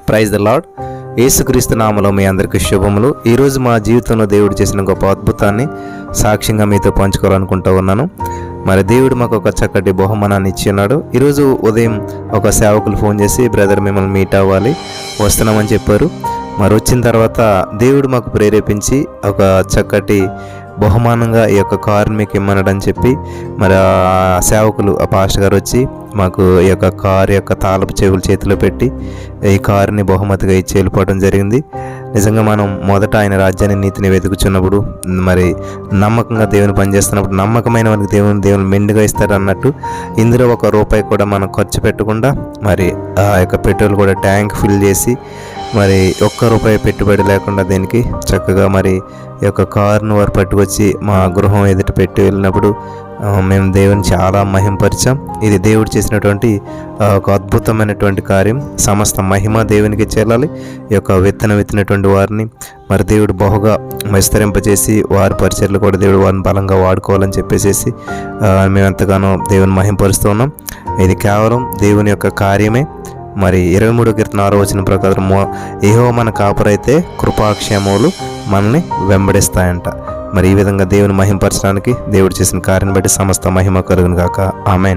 Praise the lord. యేసుక్రీస్తు నామములో మీ అందరికీ శుభములు. ఈరోజు మా జీవితంలో దేవుడు చేసిన గొప్ప అద్భుతాన్ని సాక్ష్యంగా మీతో పంచుకోవాలనుకుంటూ ఉన్నాను. మరి దేవుడు మాకు ఒక చక్కటి బహుమానాన్ని ఇచ్చి ఉన్నాడు. ఈరోజు ఉదయం ఒక సేవకులు ఫోన్ చేసి, బ్రదర్ మిమ్మల్ని మీట్ అవ్వాలి, వస్తున్నామని చెప్పారు. మరి వచ్చిన తర్వాత దేవుడు మాకు ప్రేరేపించి ఒక చక్కటి బహుమానంగా ఈ యొక్క కారుని మీకు ఇమ్మనడని చెప్పి, మరి ఆ సేవకులు, ఆ పాస్టర్ గారు వచ్చి మాకు ఈ యొక్క కారు యొక్క తాళపు చెవులు చేతిలో పెట్టి ఈ కారుని బహుమతిగా ఇచ్చి వెళ్ళిపోవడం జరిగింది. నిజంగా మనం మొదట ఆయన రాజ్యాన్ని, నీతిని వెతుకుచున్నప్పుడు, మరి నమ్మకంగా దేవుని పనిచేస్తున్నప్పుడు నమ్మకమైన వారికి దేవుని మెండుగా ఇస్తాడు అన్నట్టు, ఇందులో ఒక రూపాయి కూడా మనం ఖర్చు పెట్టకుండా మరి ఆ యొక్క పెట్రోల్ కూడా ట్యాంక్ ఫిల్ చేసి, మరి ఒక్క రూపాయి పెట్టుబడి లేకుండా దీనికి చక్కగా మరి ఈ యొక్క కారును వారు పట్టుకొచ్చి మా గృహం ఎదుట పెట్టి వెళ్ళినప్పుడు మేము దేవుని చాలా మహింపరిచాం. ఇది దేవుడు చేసినటువంటి ఒక అద్భుతమైనటువంటి కార్యం. సమస్త మహిమ దేవునికి చెల్లాలి. ఈ యొక్క విత్తినటువంటి వారిని మరి దేవుడు బహుగా విస్తరింపజేసి వారి పరిచర్లు కూడా దేవుడు వారిని బలంగా వాడుకోవాలని చెప్పేసి మేము ఎంతగానో దేవుని మహింపరుస్తూ ఉన్నాం. ఇది కేవలం దేవుని యొక్క కార్యమే. మరి 23 కీర్తన 6వ వచనం ప్రకారం యెహోవా మన కాపురైతే కృపాక్షేమములు మనల్ని వెంబడిస్తాయంట. మరి ఈ విధంగా దేవుని మహింపరచడానికి దేవుడు చేసిన కార్యాన్ని బట్టి సమస్త మహిమ కలుగును గాక. ఆమేన్.